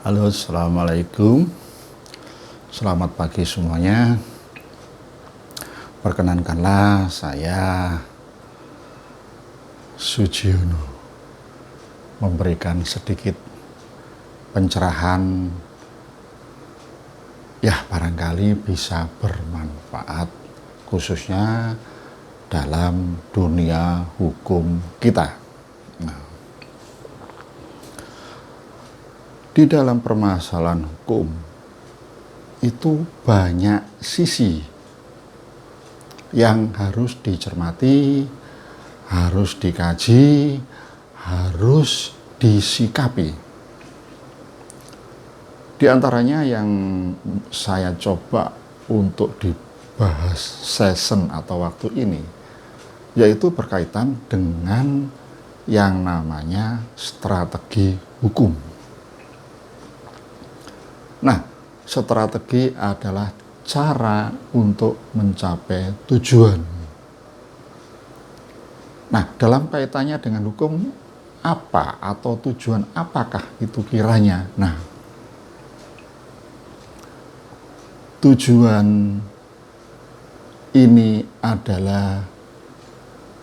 Halo, assalamualaikum. Selamat pagi semuanya. Perkenankanlah saya Sujiono memberikan sedikit pencerahan, ya barangkali bisa bermanfaat khususnya dalam dunia hukum kita. Di dalam permasalahan hukum itu banyak sisi yang harus dicermati, harus dikaji, harus disikapi. Di antaranya yang saya coba untuk dibahas season atau waktu ini, yaitu berkaitan dengan yang namanya strategi hukum. Nah, strategi adalah cara untuk mencapai tujuan. Nah, dalam kaitannya dengan hukum, apa atau tujuan apakah itu kiranya? Nah, tujuan ini adalah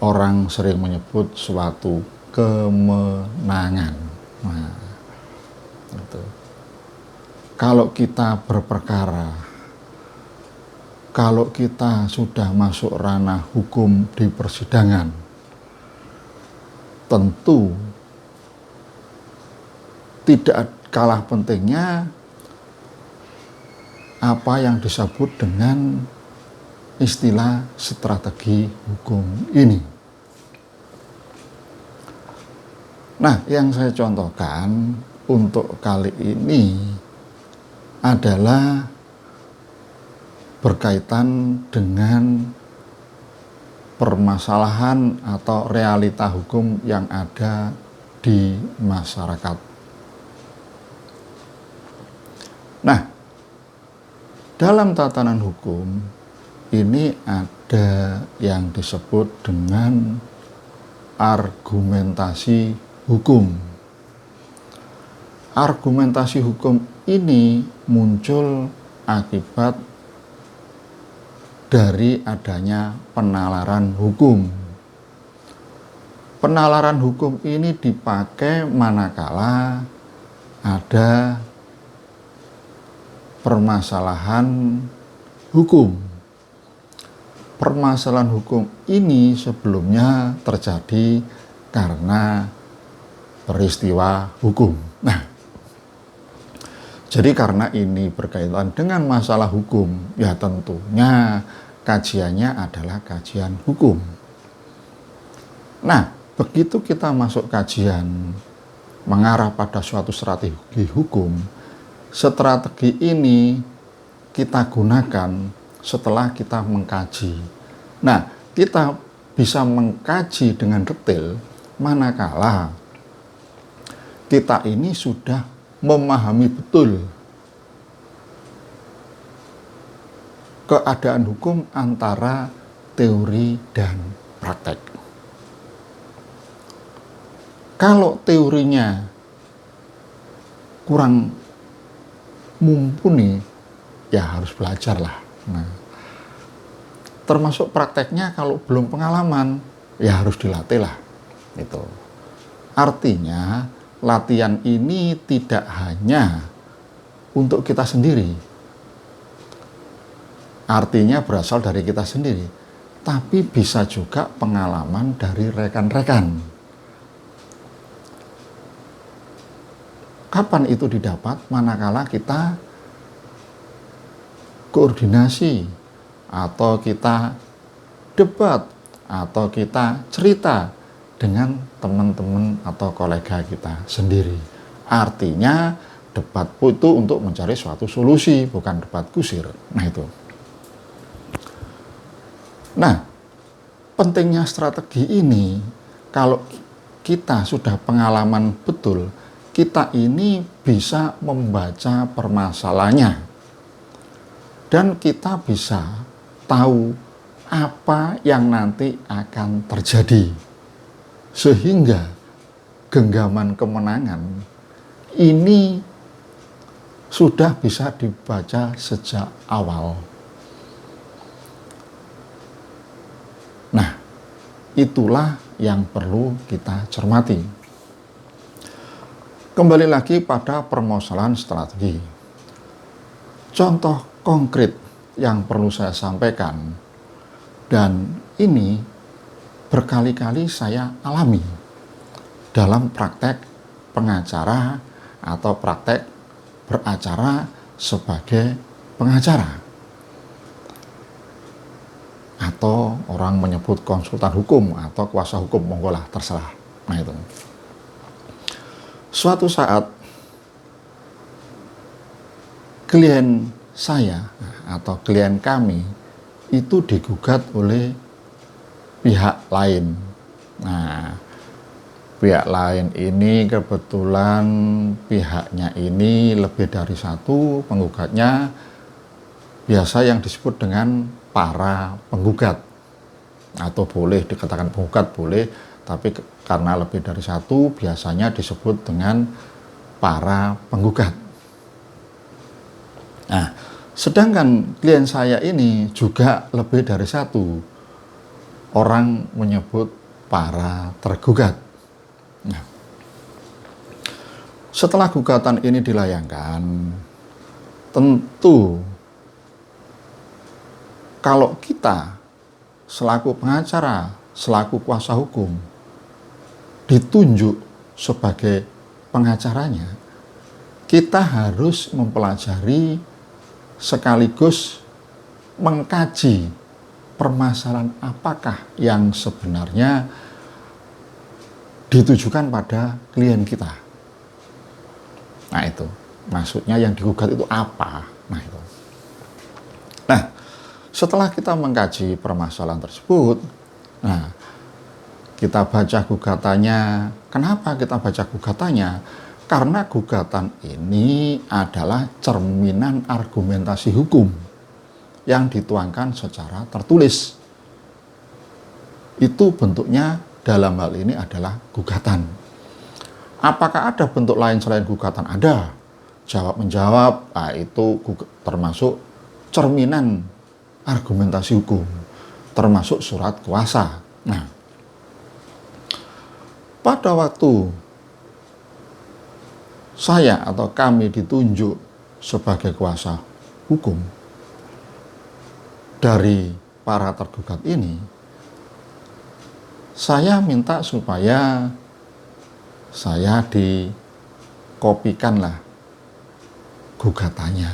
orang sering menyebut suatu kemenangan. Nah, itu. Kalau kita berperkara, kalau kita sudah masuk ranah hukum di persidangan, tentu tidak kalah pentingnya apa yang disebut dengan istilah strategi hukum ini. Nah, yang saya contohkan untuk kali ini adalah berkaitan dengan permasalahan atau realita hukum yang ada di masyarakat. Nah, dalam tatanan hukum ini ada yang disebut dengan argumentasi hukum. Argumentasi hukum ini muncul akibat dari adanya penalaran hukum. Penalaran hukum ini dipakai manakala ada permasalahan hukum. Permasalahan hukum ini sebelumnya terjadi karena peristiwa hukum. Nah, jadi karena ini berkaitan dengan masalah hukum, ya tentunya kajiannya adalah kajian hukum. Nah, begitu kita masuk kajian mengarah pada suatu strategi hukum, strategi ini kita gunakan setelah kita mengkaji. Nah, kita bisa mengkaji dengan detail manakala kita ini sudah memahami betul keadaan hukum antara teori dan praktek. Kalau teorinya kurang mumpuni, ya harus belajarlah. Nah, termasuk prakteknya kalau belum pengalaman, ya harus dilatih lah. Itu artinya latihan ini tidak hanya untuk kita sendiri, artinya berasal dari kita sendiri, tapi bisa juga pengalaman dari rekan-rekan. Kapan itu didapat? Manakala kita koordinasi, atau kita debat, atau kita cerita dengan teman-teman atau kolega kita sendiri. Artinya debat itu untuk mencari suatu solusi, bukan debat kusir. Nah itu. Nah, pentingnya strategi ini, kalau kita sudah pengalaman betul, kita ini bisa membaca permasalahannya. Dan kita bisa tahu apa yang nanti akan terjadi. Sehingga genggaman kemenangan ini sudah bisa dibaca sejak awal. Nah, itulah yang perlu kita cermati. Kembali lagi pada permasalahan strategi. Contoh konkret yang perlu saya sampaikan, dan ini berkali-kali saya alami dalam praktek pengacara atau praktek beracara sebagai pengacara, atau orang menyebut konsultan hukum atau kuasa hukum, monggolah terserah. Nah itu, suatu saat klien saya atau klien kami itu digugat oleh pihak lain. Nah, pihak lain ini kebetulan pihaknya ini lebih dari satu penggugatnya, biasa yang disebut dengan para penggugat, atau boleh dikatakan penggugat boleh, tapi karena lebih dari satu biasanya disebut dengan para penggugat. Nah, sedangkan klien saya ini juga lebih dari satu, orang menyebut para tergugat. Nah, setelah gugatan ini dilayangkan, tentu kalau kita selaku pengacara, selaku kuasa hukum ditunjuk sebagai pengacaranya, kita harus mempelajari sekaligus mengkaji permasalahan apakah yang sebenarnya ditujukan pada klien kita. Nah itu, maksudnya yang digugat itu apa? Nah itu. Nah, setelah kita mengkaji permasalahan tersebut, nah kita baca gugatannya. Kenapa kita baca gugatannya? Karena gugatan ini adalah cerminan argumentasi hukum yang dituangkan secara tertulis. Itu bentuknya dalam hal ini adalah gugatan. Apakah ada bentuk lain selain gugatan? Ada. Jawab-menjawab, nah itu termasuk cerminan argumentasi hukum, termasuk surat kuasa. Nah, pada waktu saya atau kami ditunjuk sebagai kuasa hukum dari para tergugat ini, saya minta supaya saya dikopikanlah gugatannya.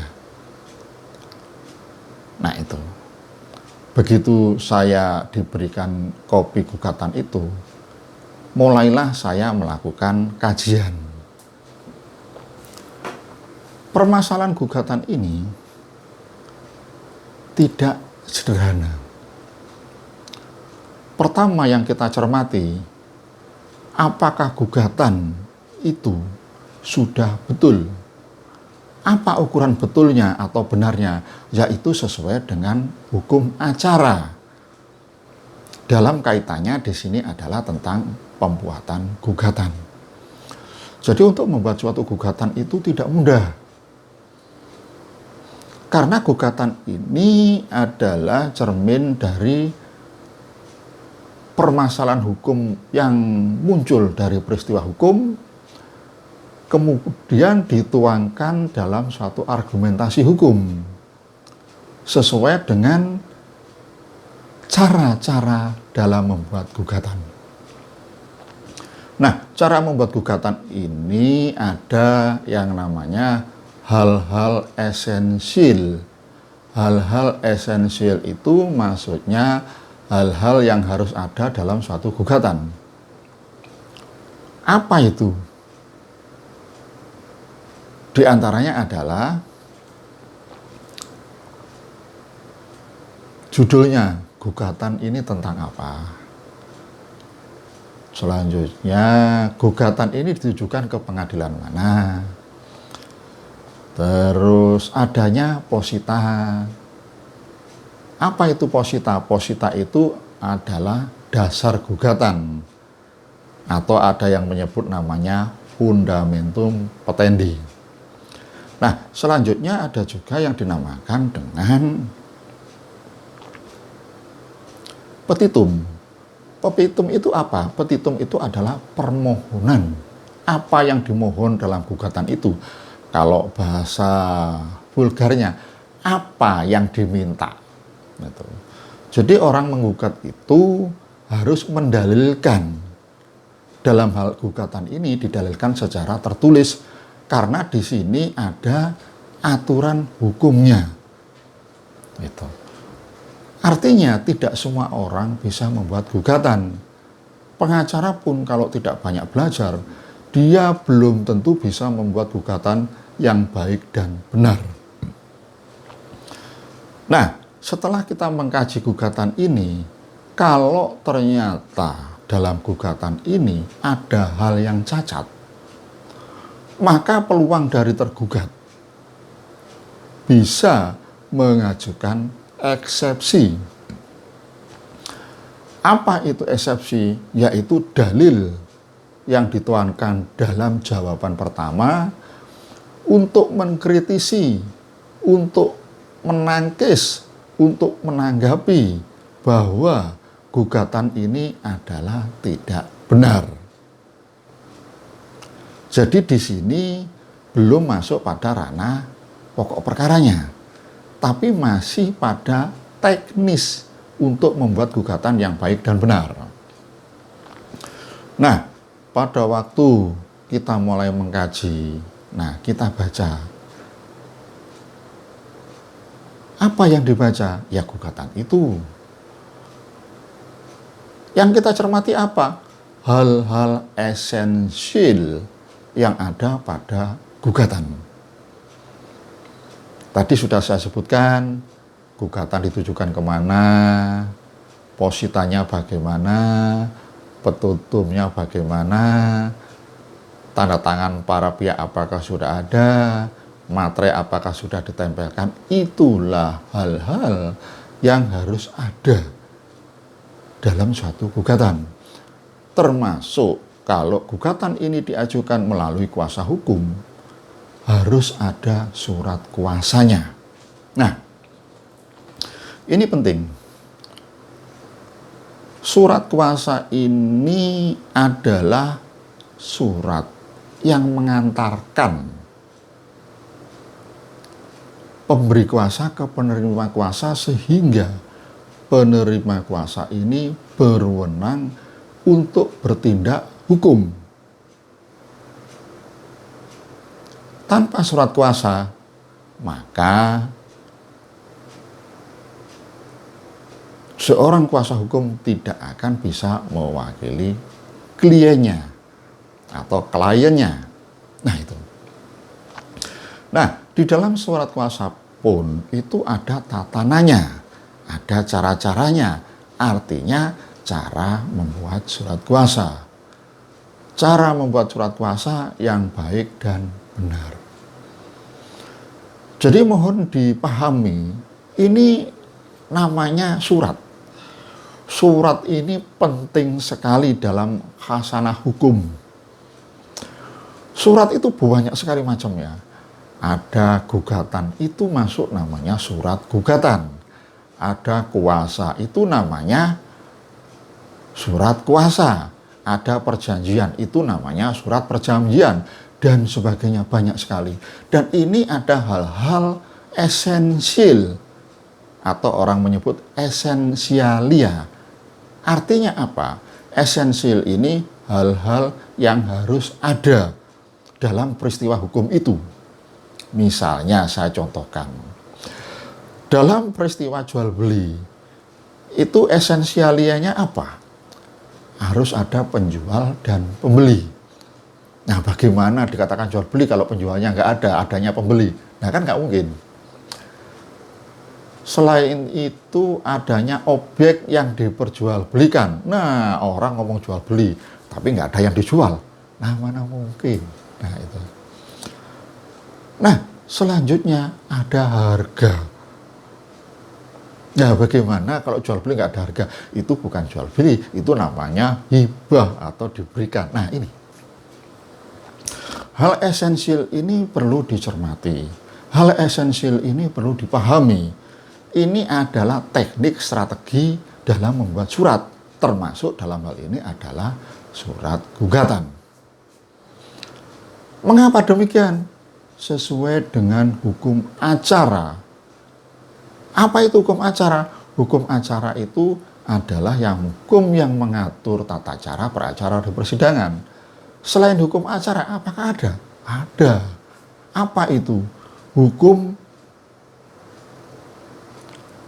Nah itu, begitu saya diberikan kopi gugatan itu, mulailah saya melakukan kajian. Permasalahan gugatan ini tidak sederhana. Pertama yang kita cermati, apakah gugatan itu sudah betul? Apa ukuran betulnya atau benarnya? Yaitu sesuai dengan hukum acara. Dalam kaitannya di sini adalah tentang pembuatan gugatan. Jadi untuk membuat suatu gugatan itu tidak mudah. Karena gugatan ini adalah cermin dari permasalahan hukum yang muncul dari peristiwa hukum, kemudian dituangkan dalam suatu argumentasi hukum sesuai dengan cara-cara dalam membuat gugatan. Nah, cara membuat gugatan ini ada yang namanya hal-hal esensial. Hal-hal esensial itu maksudnya hal-hal yang harus ada dalam suatu gugatan. Apa itu? Di antaranya adalah judulnya, gugatan ini tentang apa? Selanjutnya, gugatan ini ditujukan ke pengadilan mana? Terus adanya posita. Apa itu posita? Posita itu adalah dasar gugatan, atau ada yang menyebut namanya fundamentum petendi. Nah, selanjutnya ada juga yang dinamakan dengan petitum. Petitum itu apa? Petitum itu adalah permohonan. Apa yang dimohon dalam gugatan itu? Kalau bahasa vulgarnya, apa yang diminta? Gitu. Jadi orang menggugat itu harus mendalilkan. Dalam hal gugatan ini didalilkan secara tertulis karena di sini ada aturan hukumnya. Gitu. Artinya tidak semua orang bisa membuat gugatan. Pengacara pun kalau tidak banyak belajar, dia belum tentu bisa membuat gugatan yang baik dan benar. Nah, setelah kita mengkaji gugatan ini, kalau ternyata dalam gugatan ini ada hal yang cacat, maka peluang dari tergugat bisa mengajukan eksepsi. Apa itu eksepsi? Yaitu dalil yang dituangkan dalam jawaban pertama untuk mengkritisi, untuk menangkis, untuk menanggapi bahwa gugatan ini adalah tidak benar. Jadi di sini belum masuk pada ranah pokok perkaranya, tapi masih pada teknis untuk membuat gugatan yang baik dan benar. Nah, pada waktu kita mulai mengkaji, nah kita baca. Apa yang dibaca? Ya gugatan itu. Yang kita cermati apa? Hal-hal esensial yang ada pada gugatan. Tadi sudah saya sebutkan, gugatan ditujukan kemana, positanya bagaimana, petutumnya bagaimana, tanda tangan para pihak apakah sudah ada, materai apakah sudah ditempelkan. Itulah hal-hal yang harus ada dalam suatu gugatan. Termasuk kalau gugatan ini diajukan melalui kuasa hukum, harus ada surat kuasanya. Nah, ini penting. Surat kuasa ini adalah surat yang mengantarkan pemberi kuasa ke penerima kuasa sehingga penerima kuasa ini berwenang untuk bertindak hukum. Tanpa surat kuasa, maka seorang kuasa hukum tidak akan bisa mewakili kliennya atau kliennya. Nah itu. Nah, di dalam surat kuasa pun itu ada tatanannya, ada cara-caranya. Artinya cara membuat surat kuasa. Cara membuat surat kuasa yang baik dan benar. Jadi mohon dipahami, ini namanya surat. Surat ini penting sekali dalam khasanah hukum. Surat itu banyak sekali macam ya. Ada gugatan, itu masuk namanya surat gugatan. Ada kuasa, itu namanya surat kuasa. Ada perjanjian, itu namanya surat perjanjian. Dan sebagainya, banyak sekali. Dan ini ada hal-hal esensial atau orang menyebut esensialia. Artinya apa? Esensial ini hal-hal yang harus ada dalam peristiwa hukum itu. Misalnya saya contohkan, dalam peristiwa jual beli itu esensialianya apa? Harus ada penjual dan pembeli. Nah, bagaimana dikatakan jual beli kalau penjualnya nggak ada, adanya pembeli? Nah, kan nggak mungkin. Selain itu adanya objek yang diperjualbelikan. Nah, orang ngomong jual beli, tapi nggak ada yang dijual. Nah, mana mungkin? Nah, itu. Nah, selanjutnya ada harga. Nah, bagaimana kalau jual beli nggak ada harga? Itu bukan jual beli, itu namanya hibah atau diberikan. Nah, ini. hal esensial ini perlu dicermati. Hal esensial ini perlu dipahami. Ini adalah teknik strategi dalam membuat surat, termasuk dalam hal ini adalah surat gugatan. Mengapa demikian? Sesuai dengan hukum acara. Apa itu hukum acara? Hukum acara itu adalah hukum yang mengatur tata cara beracara di persidangan. Selain hukum acara, apakah ada? Ada. Apa itu? Hukum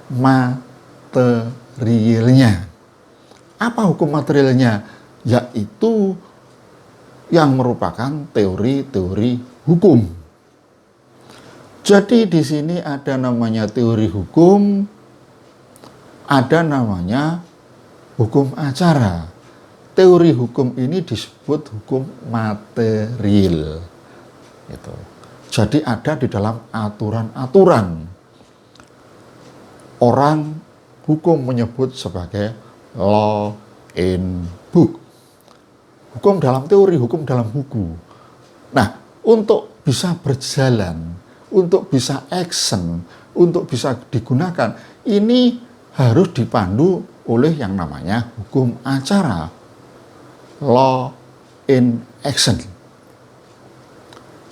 materialnya. Apa hukum materialnya? Yaitu yang merupakan teori-teori hukum. Jadi di sini ada namanya teori hukum, ada namanya hukum acara. Teori hukum ini disebut hukum material. Gitu. Jadi ada di dalam aturan-aturan. Orang hukum menyebut sebagai law in book. Hukum dalam teori, hukum dalam buku. Nah, untuk bisa berjalan, untuk bisa action, untuk bisa digunakan, ini harus dipandu oleh yang namanya hukum acara, law in action.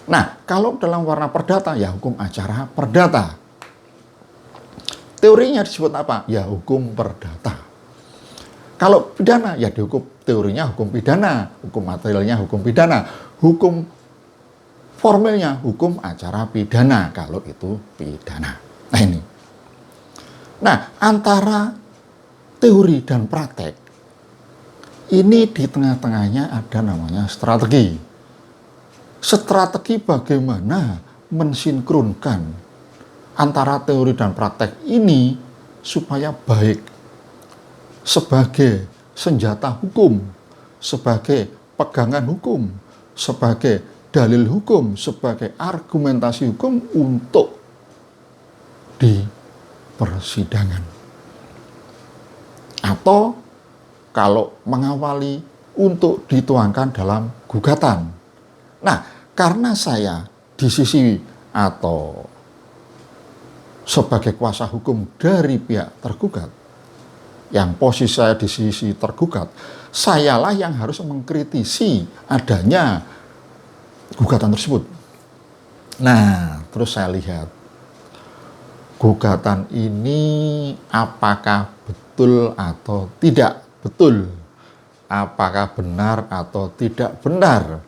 Nah, kalau dalam warna perdata, ya hukum acara perdata. Teorinya disebut apa? Ya hukum perdata. Kalau pidana, ya dihukum teorinya hukum pidana, hukum materialnya hukum pidana, hukum formilnya hukum acara pidana, kalau itu pidana. Nah ini. Nah, antara teori dan praktek, ini di tengah-tengahnya ada namanya strategi. Strategi bagaimana mensinkronkan antara teori dan praktek ini supaya baik sebagai senjata hukum, sebagai pegangan hukum, sebagai dalil hukum, sebagai argumentasi hukum untuk di persidangan. Atau kalau mengawali untuk dituangkan dalam gugatan. Nah, karena saya di sisi atau sebagai kuasa hukum dari pihak tergugat, yang posisi saya di sisi tergugat, sayalah yang harus mengkritisi adanya gugatan tersebut. Nah, terus saya lihat gugatan ini apakah betul atau tidak betul, apakah benar atau tidak benar,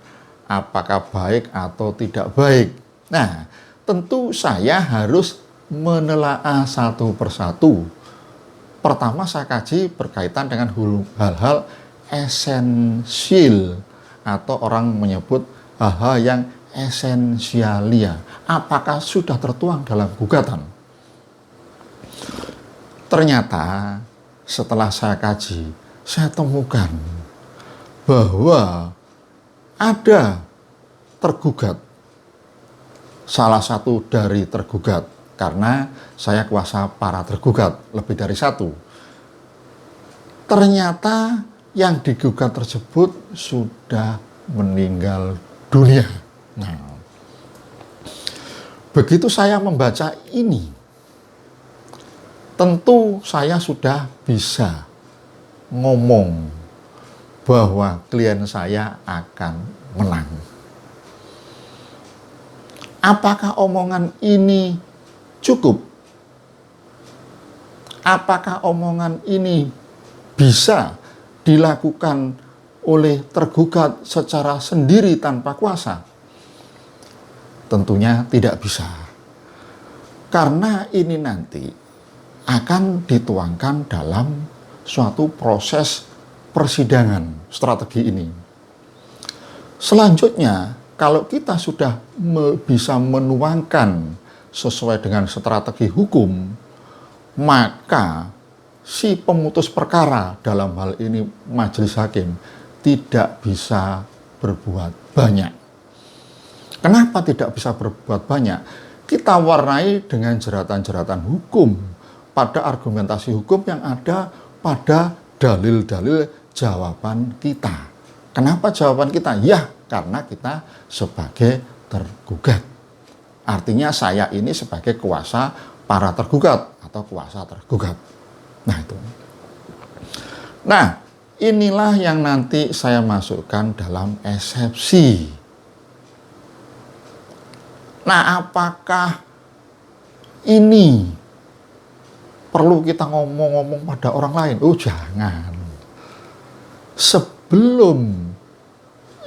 apakah baik atau tidak baik. Nah, tentu saya harus menelaah satu persatu. Pertama saya kaji berkaitan dengan hal-hal esensial, atau orang menyebut hal-hal yang esensialia. Apakah sudah tertuang dalam gugatan? Ternyata setelah saya kaji, saya temukan bahwa ada tergugat, salah satu dari tergugat, karena saya kuasa para tergugat, lebih dari satu. Ternyata yang digugat tersebut sudah meninggal dunia. Nah, begitu saya membaca ini, tentu saya sudah bisa ngomong bahwa klien saya akan menang. Apakah omongan ini cukup? Apakah omongan ini bisa dilakukan oleh tergugat secara sendiri tanpa kuasa? Tentunya tidak bisa. Karena ini nanti akan dituangkan dalam suatu proses persidangan strategi ini. Selanjutnya, kalau kita sudah bisa menuangkan sesuai dengan strategi hukum, maka si pemutus perkara, dalam hal ini majelis hakim, tidak bisa berbuat banyak. Kenapa tidak bisa berbuat banyak? Kita warnai dengan jeratan-jeratan hukum pada argumentasi hukum yang ada pada dalil-dalil jawaban kita. Kenapa jawaban kita? Ya, karena kita sebagai tergugat. Artinya saya ini sebagai kuasa para tergugat atau kuasa tergugat. Nah itu. Nah, inilah yang nanti saya masukkan dalam eksepsi. Nah, apakah ini perlu kita ngomong-ngomong pada orang lain? Oh, jangan. Sebelum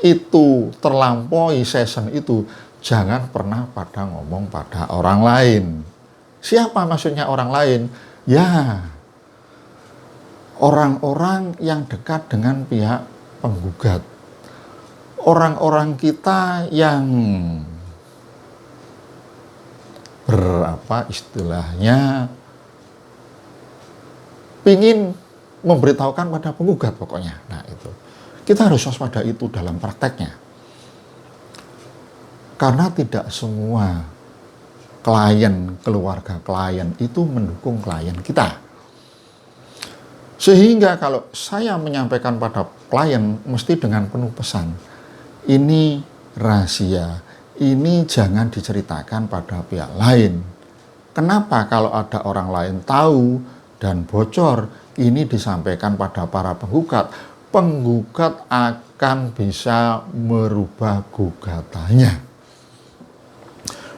itu terlampaui season itu, jangan pernah pada ngomong pada orang lain. Siapa maksudnya orang lain? Ya, orang-orang yang dekat dengan pihak penggugat. Orang-orang kita yang berapa istilahnya pingin memberitahukan pada penggugat pokoknya. Nah itu, kita harus waspada itu dalam prakteknya. Karena tidak semua klien, keluarga klien itu mendukung klien kita. Sehingga kalau saya menyampaikan pada klien mesti dengan penuh pesan. Ini rahasia, ini jangan diceritakan pada pihak lain. Kenapa kalau ada orang lain tahu dan bocor, ini disampaikan pada para penggugat. Penggugat akan bisa merubah gugatannya.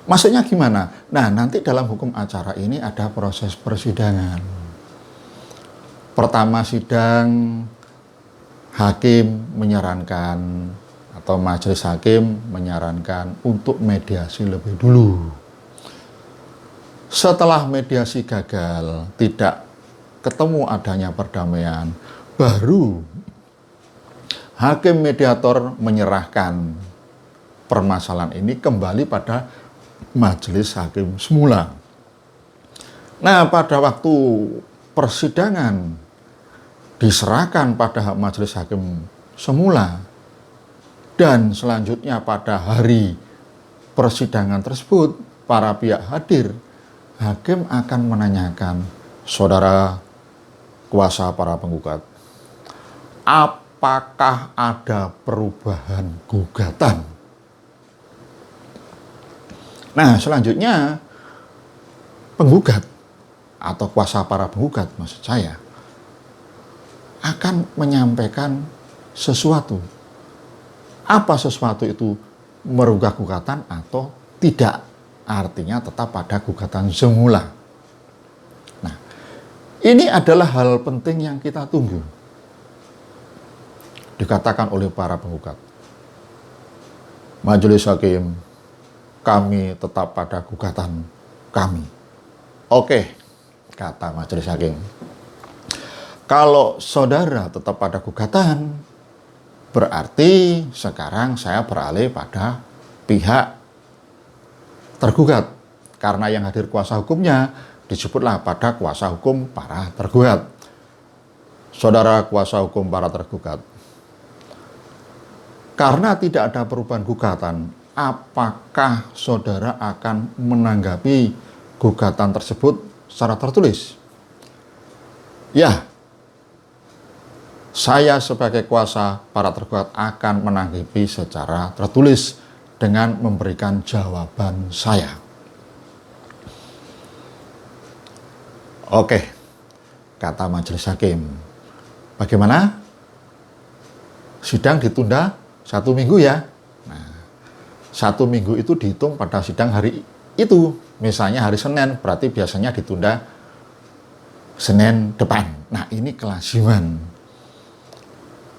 Maksudnya gimana? Nah, nanti dalam hukum acara ini ada proses persidangan. Pertama sidang, hakim menyarankan atau majelis hakim menyarankan untuk mediasi lebih dulu. Setelah mediasi gagal, tidak ketemu adanya perdamaian, baru hakim mediator menyerahkan permasalahan ini kembali pada majelis hakim semula. Nah, pada waktu persidangan diserahkan pada majelis hakim semula dan selanjutnya pada hari persidangan tersebut para pihak hadir, hakim akan menanyakan, saudara kuasa para penggugat, apakah ada perubahan gugatan? Nah, selanjutnya penggugat atau kuasa para penggugat maksud saya akan menyampaikan sesuatu. Apa sesuatu itu, merubah gugatan atau tidak? Artinya tetap pada gugatan semula. Nah, ini adalah hal penting yang kita tunggu. Dikatakan oleh para penggugat, majelis hakim, kami tetap pada gugatan kami. Oke, kata majelis hakim. Kalau saudara tetap pada gugatan, berarti sekarang saya beralih pada pihak tergugat. Karena yang hadir kuasa hukumnya disebutlah pada kuasa hukum para tergugat. Saudara kuasa hukum para tergugat, karena tidak ada perubahan gugatan, apakah saudara akan menanggapi gugatan tersebut secara tertulis? Ya, saya sebagai kuasa para tergugat akan menanggapi secara tertulis dengan memberikan jawaban saya. Oke, kata majelis hakim. Bagaimana? Sidang ditunda 1 minggu ya? 1 minggu itu dihitung pada sidang hari itu. Misalnya hari Senin, berarti biasanya ditunda Senin depan. Nah, ini kelaziman.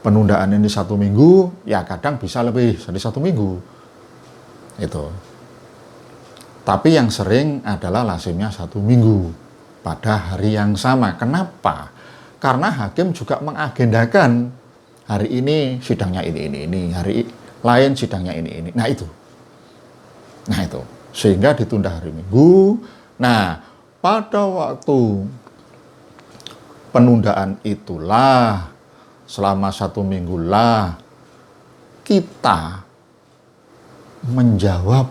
Penundaan ini 1 minggu, ya kadang bisa lebih dari 1 minggu. Itu. Tapi yang sering adalah lazimnya 1 minggu pada hari yang sama. Kenapa? Karena hakim juga mengagendakan hari ini sidangnya ini, hari lain sidangnya ini. Nah itu. Sehingga ditunda hari Minggu. Nah, pada waktu penundaan itulah, selama 1 minggu lah, kita menjawab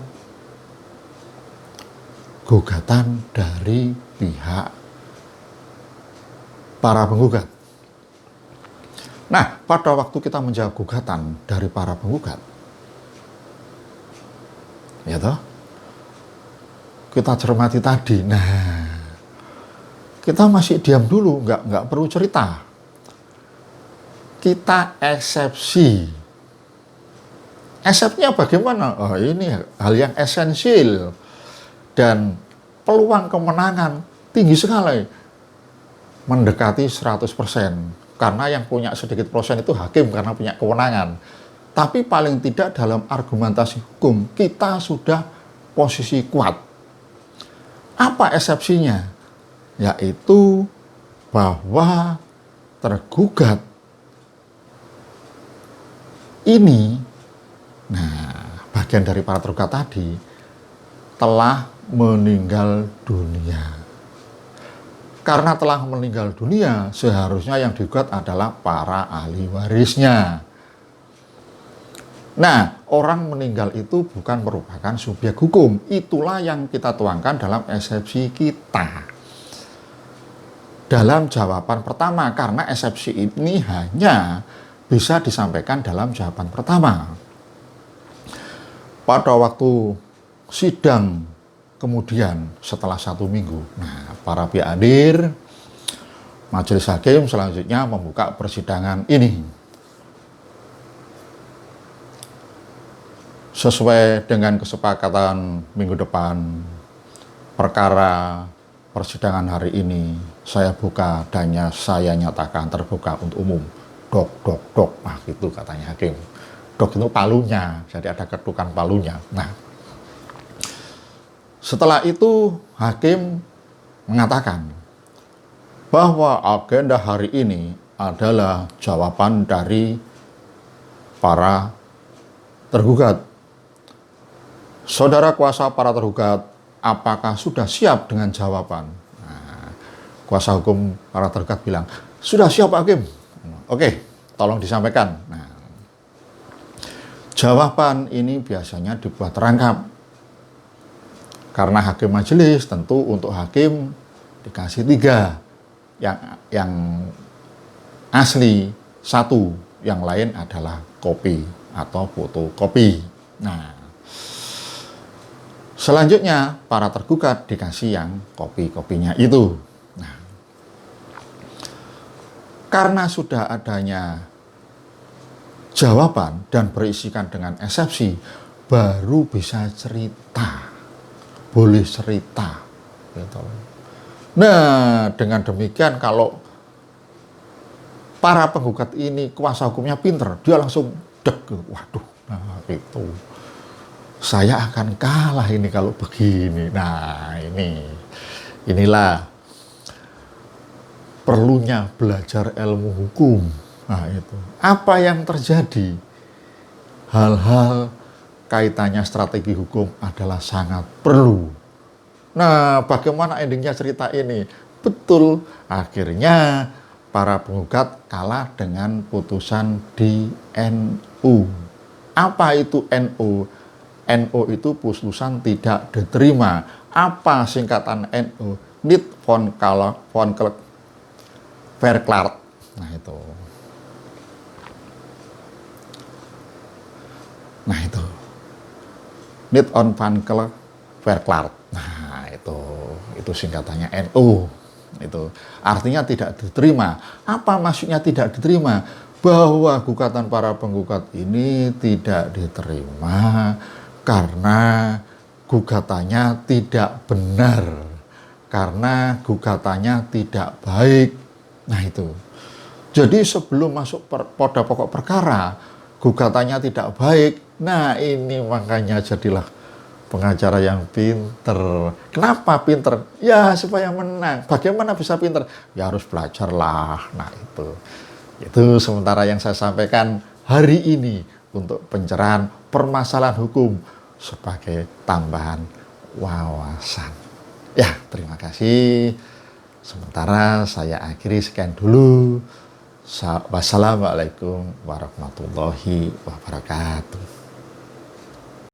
gugatan dari pihak para penggugat. Nah, pada waktu kita menjawab gugatan dari para penggugat, ya toh? Kita cermati tadi. Nah, kita masih diam dulu, nggak perlu cerita. Kita eksepsi. Eksepsinya bagaimana? Oh, ini hal yang esensial dan peluang kemenangan tinggi sekali, mendekati 100%. Karena yang punya sedikit persen itu hakim karena punya kewenangan. Tapi paling tidak dalam argumentasi hukum kita sudah posisi kuat. Apa eksepsinya? Yaitu bahwa tergugat ini, nah bagian dari para tergugat tadi, telah meninggal dunia. Karena telah meninggal dunia, seharusnya yang digugat adalah para ahli warisnya. Nah, orang meninggal itu bukan merupakan subjek hukum. Itulah yang kita tuangkan dalam eksepsi kita. Dalam jawaban pertama, karena eksepsi ini hanya bisa disampaikan dalam jawaban pertama. Pada waktu sidang kemudian setelah 1 minggu, nah para pihak hadir, majelis hakim selanjutnya membuka persidangan ini. Sesuai dengan kesepakatan minggu depan, perkara persidangan hari ini saya buka dan saya nyatakan terbuka untuk umum. Dok, dok, dok, nah gitu katanya hakim. Dok itu palunya, jadi ada ketukan palunya. Nah, setelah itu hakim mengatakan bahwa agenda hari ini adalah jawaban dari para tergugat. Saudara kuasa para tergugat, apakah sudah siap dengan jawaban? Nah, kuasa hukum para tergugat bilang, sudah siap hakim. Oke, tolong disampaikan. Nah, jawaban ini biasanya dibuat terangkap. Karena hakim majelis, tentu untuk hakim dikasih 3. Yang asli 1, yang lain adalah kopi atau fotokopi. Nah, selanjutnya para tergugat dikasih yang kopi-kopinya itu. Nah, karena sudah adanya jawaban dan berisikan dengan eksepsi, baru bisa cerita. Boleh cerita gitu. Nah, dengan demikian kalau para penggugat ini kuasa hukumnya pinter, dia langsung dek, waduh, nah itu saya akan kalah ini kalau begini. Nah, inilah perlunya belajar ilmu hukum. Nah, itu apa yang terjadi, hal-hal kaitannya strategi hukum adalah sangat perlu. Nah, bagaimana endingnya cerita ini? Betul, akhirnya para penggugat kalah dengan putusan di NU. Apa itu NU? NU itu putusan tidak diterima. Apa singkatan NU? Niet vonklek verklaard. Nah, itu. Nah, itu. Niet onafhankelijk verklaard. Nah, itu singkatannya NU. Itu artinya tidak diterima. Apa maksudnya tidak diterima? Bahwa gugatan para penggugat ini tidak diterima karena gugatannya tidak benar, karena gugatannya tidak baik. Nah, itu. Jadi sebelum masuk pada pokok perkara, gugatannya tidak baik. Nah, ini makanya jadilah pengacara yang pinter. Kenapa pinter? Ya, supaya menang. Bagaimana bisa pinter? Ya harus belajar lah. Nah, itu sementara yang saya sampaikan hari ini untuk pencerahan permasalahan hukum sebagai tambahan wawasan. Ya, terima kasih. Sementara saya akhiri sekian dulu. Wassalamualaikum warahmatullahi wabarakatuh.